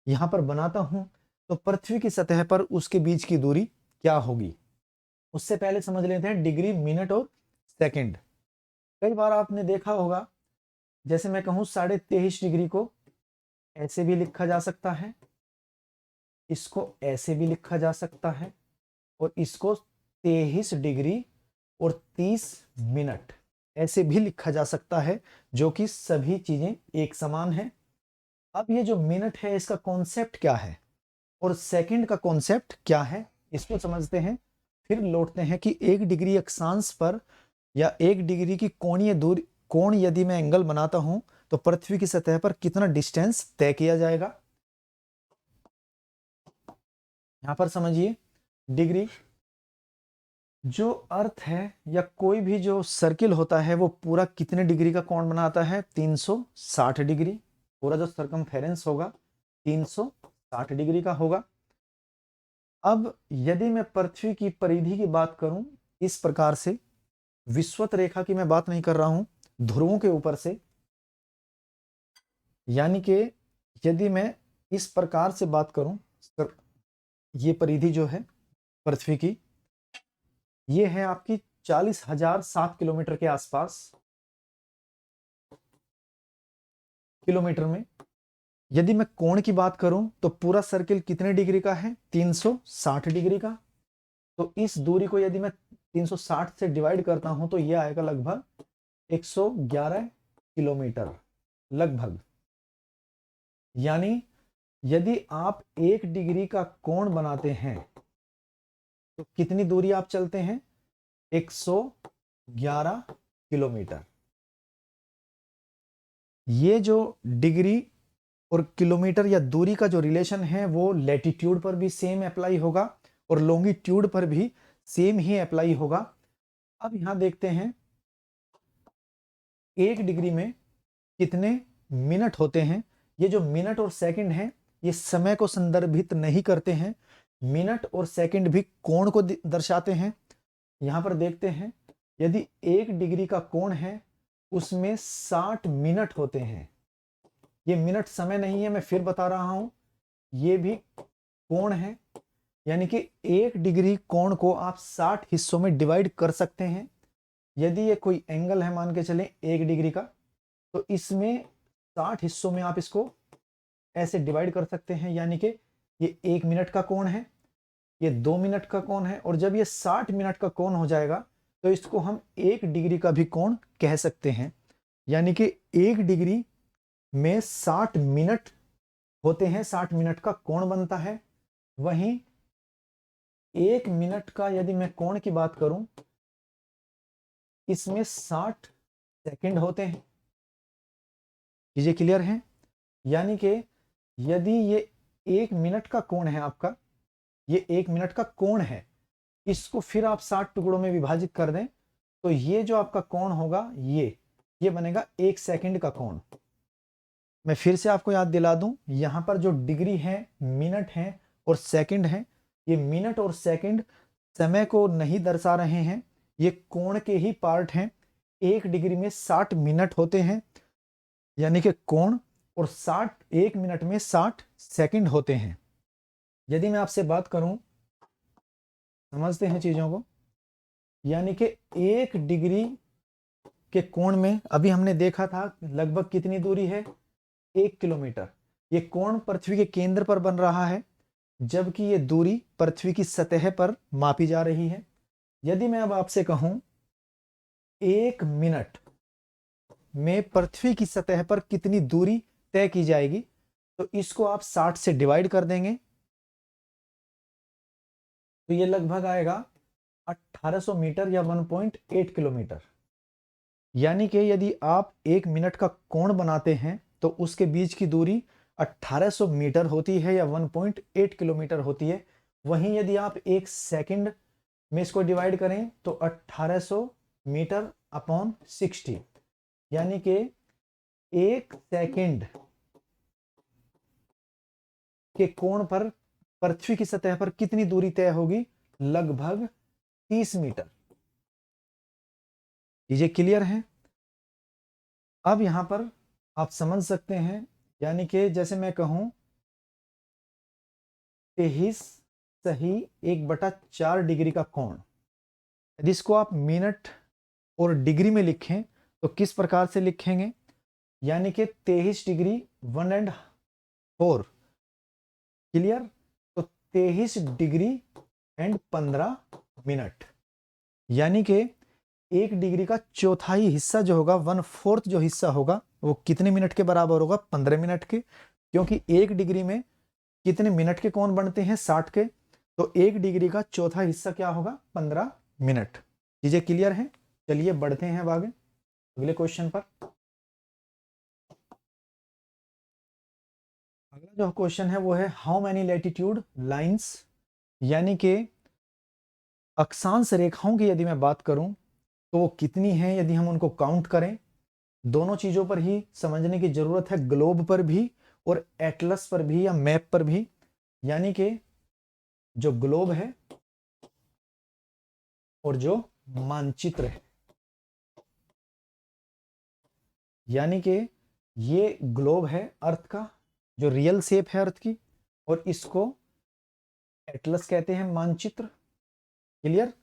S1: यहां पर बनाता हूं तो पृथ्वी की सतह पर उसके बीच की दूरी क्या होगी। उससे पहले समझ लेते हैं डिग्री, मिनट और सेकंड। कई बार आपने देखा होगा, जैसे मैं कहूं 23.5 डिग्री को ऐसे भी लिखा जा सकता है, इसको ऐसे भी लिखा जा सकता है, और इसको 23 डिग्री और 30 मिनट ऐसे भी लिखा जा सकता है, जो कि सभी चीजें एक समान है। अब ये जो मिनट है इसका कॉन्सेप्ट क्या है और सेकंड का कॉन्सेप्ट क्या है, इसको समझते हैं। फिर लौटते हैं कि 1 डिग्री अक्षांश पर या 1 डिग्री की कोणीय दूरी, कोण यदि मैं एंगल बनाता हूं तो पृथ्वी की सतह पर कितना डिस्टेंस तय किया जाएगा। यहां पर समझिए, डिग्री, जो अर्थ है या कोई भी जो सर्किल होता है वो पूरा कितने डिग्री का कोण बनाता है? 360 डिग्री। पूरा जो सर्कमफेरेंस होगा 360 डिग्री का होगा। अब यदि मैं पृथ्वी की परिधि की बात करूं इस प्रकार से, विषुवत रेखा की मैं बात नहीं कर रहा हूं, ध्रुवों के ऊपर से, यानी कि यदि मैं इस प्रकार से बात करूं, ये परिधि जो है पृथ्वी की, ये है आपकी 40,007 किलोमीटर के आसपास किलोमीटर में। यदि मैं कोण की बात करूं तो पूरा सर्किल कितने डिग्री का है? 360 डिग्री का। तो इस दूरी को यदि मैं 360 से डिवाइड करता हूं तो ये आएगा लगभग 111 किलोमीटर लगभग। यानी यदि आप 1 डिग्री का कोण बनाते हैं तो कितनी दूरी आप चलते हैं? 111 किलोमीटर। ये जो डिग्री और किलोमीटर या दूरी का जो रिलेशन है वो लैटिट्यूड पर भी सेम अप्लाई होगा और लॉन्गिट्यूड पर भी सेम ही अप्लाई होगा। अब यहां देखते हैं 1 डिग्री में कितने मिनट होते हैं। ये जो मिनट और सेकंड हैं ये समय को संदर्भित नहीं करते हैं, मिनट और सेकंड भी कोण को दर्शाते हैं। यहां पर देखते हैं यदि 1 डिग्री का कोण है उसमें 60 मिनट होते हैं। ये मिनट समय नहीं है, मैं फिर बता रहा हूं, ये भी कोण है। यानी कि 1 डिग्री कोण को आप 60 हिस्सों में डिवाइड कर सकते हैं। यदि ये कोई एंगल है मान के चलें 1 डिग्री का, तो इसमें 60 हिस्सों में आप इसको ऐसे डिवाइड कर सकते हैं। यानी कि ये 1 मिनट का कोण है, ये 2 मिनट का कोण है, और जब ये 60 मिनट का कोण हो जाएगा तो इसको हम 1 डिग्री का भी कोण कह सकते हैं। यानी कि 1 डिग्री में 60 मिनट होते हैं, 60 मिनट का कोण बनता है। वहीं 1 मिनट का यदि मैं कोण की बात करूं, इसमें 60 सेकंड होते हैं। चीजें क्लियर हैं? यानी कि यदि ये 1 मिनट का कोण है आपका, ये 1 मिनट का कोण है, इसको फिर आप 60 टुकड़ों में विभाजित कर दें तो ये जो आपका कोण होगा ये बनेगा 1 सेकंड का कोण। मैं फिर से आपको याद दिला दूं, यहां पर जो डिग्री है, मिनट है और सेकंड है, ये मिनट और सेकंड समय को नहीं दर्शा रहे हैं, ये कोण के ही पार्ट हैं। 1 डिग्री में 60 मिनट होते हैं यानी कि कोण, और 1 मिनट में 60 सेकंड होते हैं। यदि मैं आपसे बात करूं, समझते हैं चीजों को, यानी कि 1 डिग्री के कोण में अभी हमने देखा था लगभग कितनी दूरी है? 1 किलोमीटर। ये कोण पृथ्वी के केंद्र पर बन रहा है, जबकि ये दूरी पृथ्वी की सतह पर मापी जा रही है। यदि मैं अब आपसे कहूं 1 मिनट में पृथ्वी की सतह पर कितनी दूरी तय की जाएगी, तो इसको आप 60 से डिवाइड कर देंगे तो ये लगभग आएगा 1800 मीटर या 1.8 किलोमीटर। यानी कि यदि आप 1 मिनट का कोण बनाते हैं तो उसके बीच की दूरी 1800 मीटर होती है या 1.8 किलोमीटर होती है। वहीं यदि आप 1 सेकंड में इसको डिवाइड करें तो 1800 मीटर अपॉन 60, यानी कि 1 सेकंड के कोण पर पृथ्वी की सतह पर कितनी दूरी तय होगी? लगभग 30 मीटर। चीजें क्लियर हैं? अब यहां पर आप समझ सकते हैं, यानी कि जैसे मैं कहूं 23 सही 1/4 डिग्री का कोण, यदि इसको आप मिनट और डिग्री में लिखें तो किस प्रकार से लिखेंगे? यानी कि 23 डिग्री 1/4। क्लियर? तो 23 डिग्री एंड 15 मिनट, यानी कि 1 डिग्री का चौथाई हिस्सा जो होगा, 1/4 जो हिस्सा होगा, वो कितने मिनट के बराबर होगा? 15 मिनट के। क्योंकि 1 डिग्री में कितने मिनट के कोण बनते हैं? 60 के। तो 1 डिग्री का चौथा हिस्सा क्या होगा? 15 मिनट। चीजें क्लियर हैं? चलिए बढ़ते हैं अब आगे अगले क्वेश्चन पर। अगला जो क्वेश्चन है वो है हाउ मैनी लैटिट्यूड लाइंस, यानी कि अक्षांश रेखाओं की यदि मैं बात करूं तो वो कितनी हैं यदि हम उनको काउंट करें। दोनों चीजों पर ही समझने की जरूरत है, ग्लोब पर भी और एटलस पर भी या मैप पर भी। यानी कि जो ग्लोब है और जो मानचित्र है, यानी कि ये ग्लोब है अर्थ का, जो रियल शेप है अर्थ की, और इसको एटलस कहते हैं, मानचित्र। क्लियर?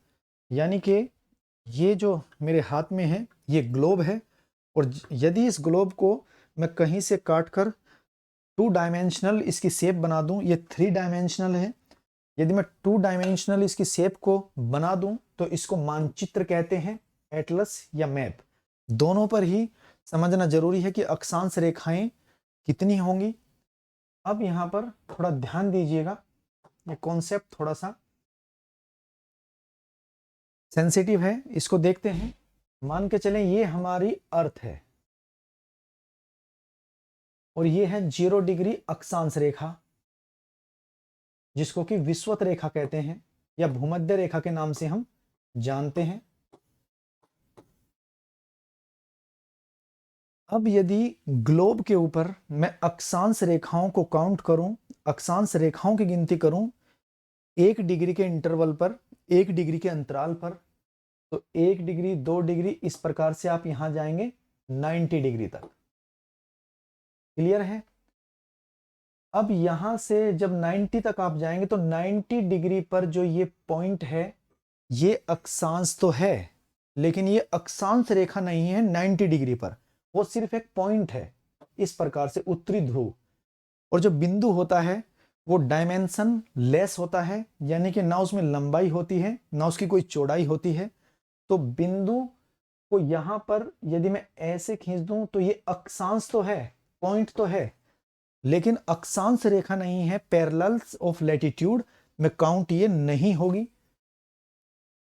S1: यानी कि ये जो मेरे हाथ में है ये ग्लोब है, और यदि इस ग्लोब को मैं कहीं से काट कर 2 डायमेंशनल इसकी शेप बना दूं, ये 3 डायमेंशनल है, यदि मैं 2 डायमेंशनल इसकी शेप को बना दूं तो इसको मानचित्र कहते हैं, एटलस या मैप। दोनों पर ही समझना जरूरी है कि अक्षांश रेखाएं कितनी होंगी। अब यहां पर थोड़ा ध्यान दीजिएगा, ये कॉन्सेप्ट थोड़ा सा सेंसिटिव है, इसको देखते हैं। मान के चलें ये हमारी अर्थ है और ये है 0 डिग्री अक्षांश रेखा, जिसको कि विषुवत रेखा कहते हैं या भूमध्य रेखा के नाम से हम जानते हैं। अब यदि ग्लोब के ऊपर मैं अक्षांश रेखाओं को काउंट करूं, अक्षांश रेखाओं की गिनती करूं 1 डिग्री के इंटरवल पर, 1 डिग्री के अंतराल पर, तो 1 डिग्री, 2 डिग्री, इस प्रकार से आप यहां जाएंगे 90 डिग्री तक। क्लियर है? अब यहां से जब 90 तक आप जाएंगे तो 90 डिग्री पर जो ये पॉइंट है ये अक्षांश तो है, लेकिन ये अक्षांश रेखा नहीं है 90 डिग्री पर, वो सिर्फ एक पॉइंट है, इस प्रकार से उत्तरी ध्रुव। और जो बिंदु होता है वो डायमेंशन लेस होता है, यानी कि ना उसमें लंबाई होती है ना उसकी कोई चौड़ाई होती है। तो बिंदु को यहां पर यदि मैं ऐसे खींच दूं तो ये अक्षांश तो है, पॉइंट तो है, लेकिन अक्षांश रेखा नहीं है, पैरेलल्स ऑफ लैटिट्यूड में काउंट ये नहीं होगी।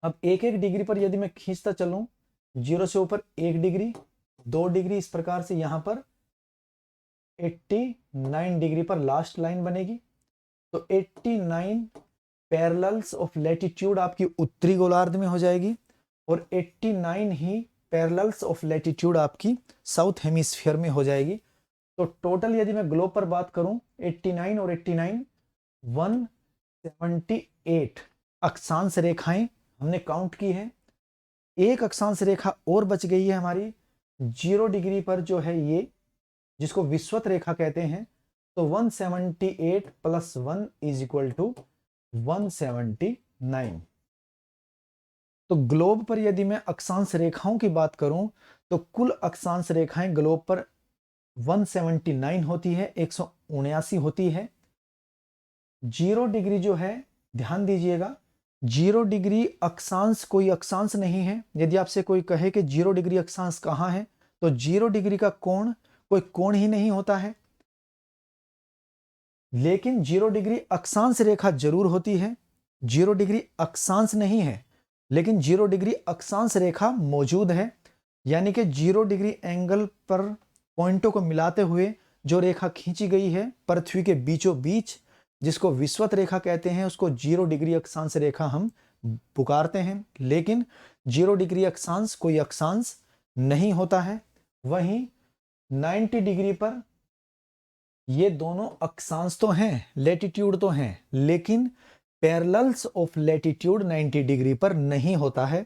S1: अब 1-1 डिग्री पर यदि मैं खींचता चलूं, 0 से ऊपर 1 डिग्री, 2 डिग्री, इस प्रकार से यहां पर 89 डिग्री पर लास्ट लाइन बनेगी। तो 89 पैरेलल्स ऑफ लैटिट्यूड आपकी उत्तरी गोलार्ध में हो जाएगी और 89 ही पैरेलल्स ऑफ लैटिट्यूड आपकी साउथ हेमिस्फीयर में हो जाएगी। तो टोटल यदि मैं ग्लोब पर बात करूं 89 और 89 178 अक्षांश रेखाएं हमने काउंट की है। एक अक्षांश रेखा और बच गई है हमारी 0 डिग्री पर, जो है ये, जिसको विषुवत रेखा कहते हैं। तो 178 प्लस 1 इज इक्वल टू 179। तो ग्लोब पर यदि मैं अक्षांश रेखाओं की बात करूं तो कुल अक्षांश रेखाएं ग्लोब पर 179 होती है, 179 होती है। 0 डिग्री जो है, ध्यान दीजिएगा, 0 डिग्री अक्षांश कोई अक्षांश नहीं है। यदि आपसे कोई कहे कि 0 डिग्री अक्षांश कहां है, तो 0 डिग्री का कोण कोई कोण ही नहीं होता है, लेकिन 0 डिग्री अक्षांश रेखा जरूर होती है। 0 डिग्री अक्षांश नहीं है, लेकिन 0 डिग्री अक्षांश रेखा मौजूद है, यानी कि 0 डिग्री एंगल पर पॉइंटों को मिलाते हुए जो रेखा खींची गई है पृथ्वी के बीचों बीच, जिसको विषुवत रेखा कहते हैं, उसको 0 डिग्री अक्षांश रेखा हम पुकारते हैं। लेकिन 0 डिग्री अक्षांश कोई अक्षांश नहीं होता है। वहीं 90 डिग्री पर ये दोनों अक्षांश तो हैं, लैटिट्यूड तो हैं, लेकिन पैरेलल्स ऑफ लैटिट्यूड 90 डिग्री पर नहीं होता है।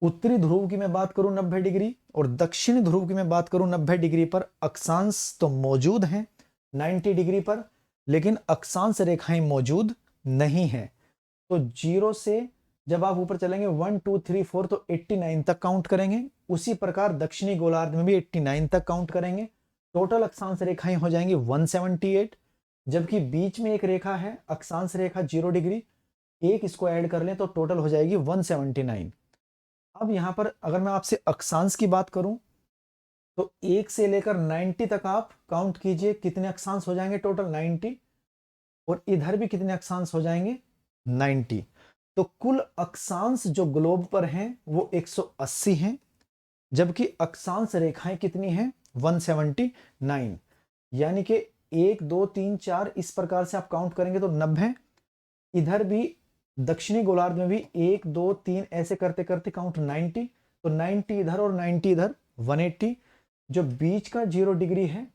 S1: उत्तरी ध्रुव की मैं बात करूं 90 डिग्री और दक्षिणी ध्रुव की मैं बात करूं 90 डिग्री पर, अक्षांश तो मौजूद हैं 90 डिग्री पर, लेकिन अक्षांश रेखाएं मौजूद नहीं है। तो 0 से जब आप ऊपर चलेंगे 1 2 3 4 तो 89 तक काउंट करेंगे। उसी प्रकार दक्षिणी गोलार्ध में भी 89 तक काउंट करेंगे। टोटल अक्षांश रेखाएं हो जाएंगी 178, जबकि बीच में एक रेखा है अक्षांश रेखा 0 डिग्री, एक इसको ऐड कर लें तो टोटल हो जाएगी 179। अब यहां पर अगर मैं आपसे अक्षांश की बात करूं तो 1 से लेकर 90 तक आप काउंट कीजिए, कितने अक्षांश हो जाएंगे टोटल 90, और इधर भी कितने अक्षांश हो जाएंगे 90। तो कुल अक्षांश जो ग्लोब पर हैं वो 180 हैं, जबकि अक्षांश रेखाएं कितनी हैं 179, यानी कि 1 2 3 4 इस प्रकार से आप काउंट करेंगे तो 90। इधर भी दक्षिणी गोलार्ध में भी 1 2 3 ऐसे करते करते काउंट 90, तो 90 इधर और 90 इधर 180। जो बीच का 0 डिग्री है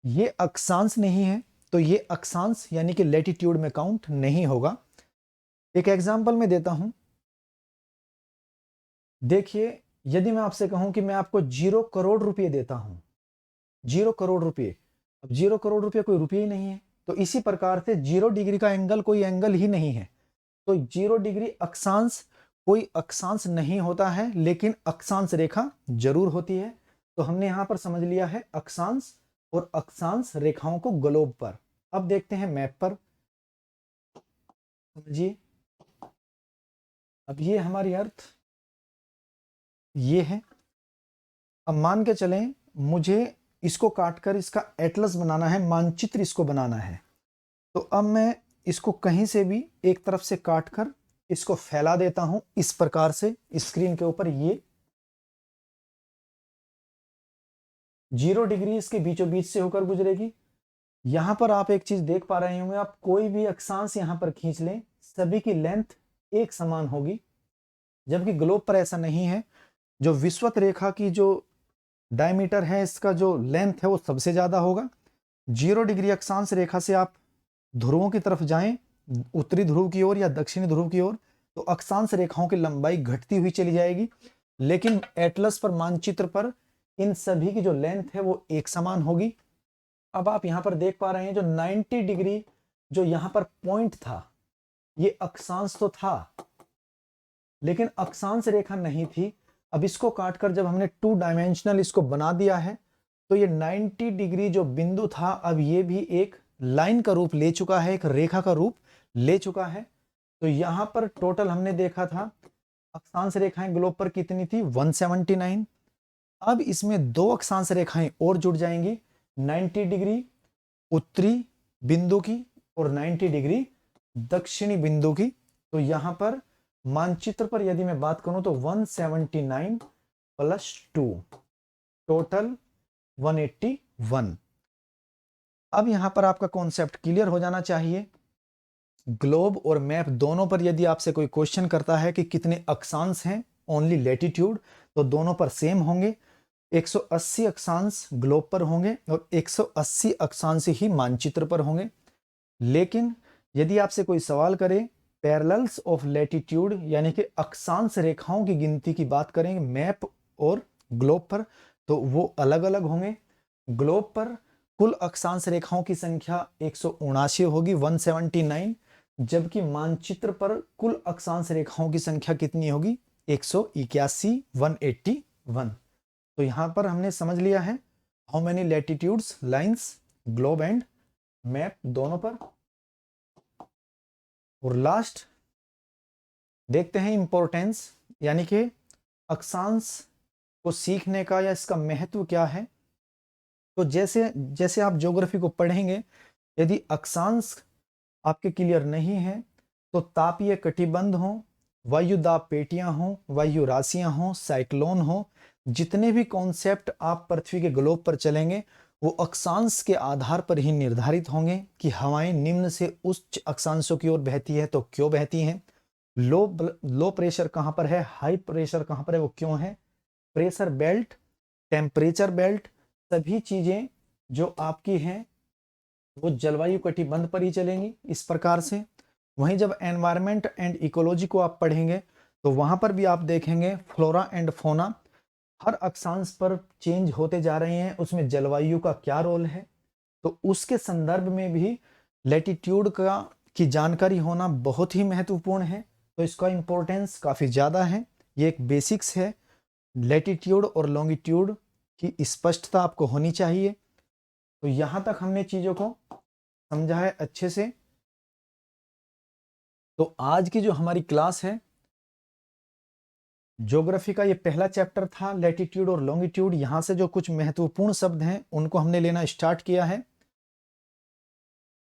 S1: ये अक्षांश नहीं है, तो ये अक्षांश यानी कि लैटिट्यूड में काउंट नहीं होगा। एक एग्जांपल मैं देता हूं, देखिए, यदि मैं आपसे कहूं कि मैं आपको 0 करोड़ रुपए देता हूं, 0 करोड़ रुपए, अब 0 करोड़ रुपए कोई रुपये ही नहीं है, तो इसी प्रकार से 0 डिग्री का एंगल कोई एंगल ही नहीं है। तो 0 डिग्री अक्षांश कोई अक्षांश नहीं होता है, लेकिन अक्षांश रेखा जरूर होती है। तो हमने यहां पर समझ लिया है अक्षांश और अक्षांश रेखाओं को ग्लोब पर। अब देखते हैं मैप पर, समझिए। अब ये हमारी अर्थ ये है। अब मान के चलें मुझे इसको काटकर इसका एटलस बनाना है, मानचित्र इसको बनाना है। तो अब मैं इसको कहीं से भी एक तरफ से काटकर इसको फैला देता हूं इस प्रकार से स्क्रीन के ऊपर। ये 0 डिग्री इसके बीचों बीच से होकर गुजरेगी। यहां पर आप एक चीज देख पा रहे होंगे, आप कोई भी अक्षांश यहां पर खींच लें, सभी की लेंथ एक समान होगी, जबकि ग्लोब पर ऐसा नहीं है। जो विषुवत रेखा की जो डायमीटर है, इसका जो लेंथ है वो सबसे ज्यादा होगा। 0 डिग्री अक्षांश रेखा से आप ध्रुवों की तरफ जाएं, उत्तरी ध्रुव की ओर या दक्षिणी ध्रुव की ओर, तो अक्षांश रेखाओं की लंबाई घटती हुई चली जाएगी। लेकिन एटलस पर, मानचित्र पर, इन सभी की जो लेंथ है वो एक समान होगी। अब आप यहां पर देख पा रहे हैं जो 90 डिग्री जो यहां पर पॉइंट था, ये अक्षांश तो था लेकिन अक्षांश रेखा नहीं थी। अब इसको काटकर जब हमने 2 डायमेंशनल इसको बना दिया है, तो ये 90 डिग्री जो बिंदु था अब ये भी एक लाइन का रूप ले चुका है, एक रेखा का रूप ले चुका है। तो यहां पर टोटल हमने देखा था अक्षांश रेखाएं ग्लोब पर कितनी थी, 179। अब इसमें 2 अक्षांश रेखाएं और जुड़ जाएंगी, 90 डिग्री उत्तरी बिंदु की और 90 डिग्री दक्षिणी बिंदु की। तो यहां पर मानचित्र पर यदि मैं बात करूं तो 179 प्लस 2 टोटल 181। अब यहां पर आपका कॉन्सेप्ट क्लियर हो जाना चाहिए। ग्लोब और मैप दोनों पर यदि आपसे कोई क्वेश्चन करता है कि कितने अक्षांश हैं, ओनली लैटिट्यूड, तो दोनों पर सेम होंगे। 180 अक्षांश ग्लोब पर होंगे और 180 अक्षांश ही मानचित्र पर होंगे। लेकिन यदि आपसे कोई सवाल करे पैरेलल्स ऑफ लैटिट्यूड, यानी कि अक्षांश रेखाओं की गिनती की बात करेंगे मैप और ग्लोब पर, तो वो अलग अलग होंगे। ग्लोब पर कुल अक्षांश रेखाओं की संख्या 179 होगी, 179, जबकि मानचित्र पर कुल अक्षांश रेखाओं की संख्या कितनी होगी, 181, 181। तो यहां पर हमने समझ लिया है how many latitudes lines globe and map दोनों पर। और लास्ट देखते हैं इंपॉर्टेंस, यानी कि अक्षांश को सीखने का या इसका महत्व क्या है। तो जैसे जैसे आप ज्योग्राफी को पढ़ेंगे, यदि अक्षांश आपके क्लियर नहीं है तो तापीय कटिबंध हो, वायु दाब पेटियां हो, वायु राशियां हो, साइक्लोन हो, जितने भी कॉन्सेप्ट आप पृथ्वी के ग्लोब पर चलेंगे वो अक्षांश के आधार पर ही निर्धारित होंगे कि हवाएं निम्न से उच्च अक्षांशों की ओर बहती है तो क्यों बहती हैं, लो प्रेशर कहां पर है, हाई प्रेशर कहां पर है, वो क्यों है, प्रेशर बेल्ट, टेम्परेचर बेल्ट, सभी चीजें जो आपकी हैं वो जलवायु कटिबंध पर ही चलेंगी इस प्रकार से। वहीं जब एनवायरमेंट एंड इकोलॉजी को आप पढ़ेंगे तो वहां पर भी आप देखेंगे फ्लोरा एंड फोना हर अक्षांश पर चेंज होते जा रहे हैं, उसमें जलवायु का क्या रोल है, तो उसके संदर्भ में भी लैटिट्यूड का की जानकारी होना बहुत ही महत्वपूर्ण है। तो इसका इंपॉर्टेंस काफ़ी ज़्यादा है। ये एक बेसिक्स है, लैटिट्यूड और लॉन्गिट्यूड की स्पष्टता आपको होनी चाहिए। तो यहाँ तक हमने चीज़ों को समझा है अच्छे से। तो आज की जो हमारी क्लास है ज्योग्राफी का, ये पहला चैप्टर था लैटिट्यूड और लॉन्गिट्यूड। यहाँ से जो कुछ महत्वपूर्ण शब्द हैं उनको हमने लेना स्टार्ट किया है।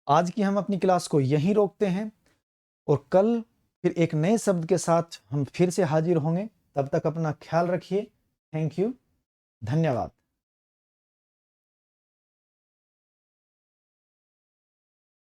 S1: आज की हम अपनी क्लास को यहीं रोकते हैं और कल फिर एक नए शब्द के साथ हम फिर से हाजिर होंगे। तब तक अपना ख्याल रखिए। थैंक यू, धन्यवाद।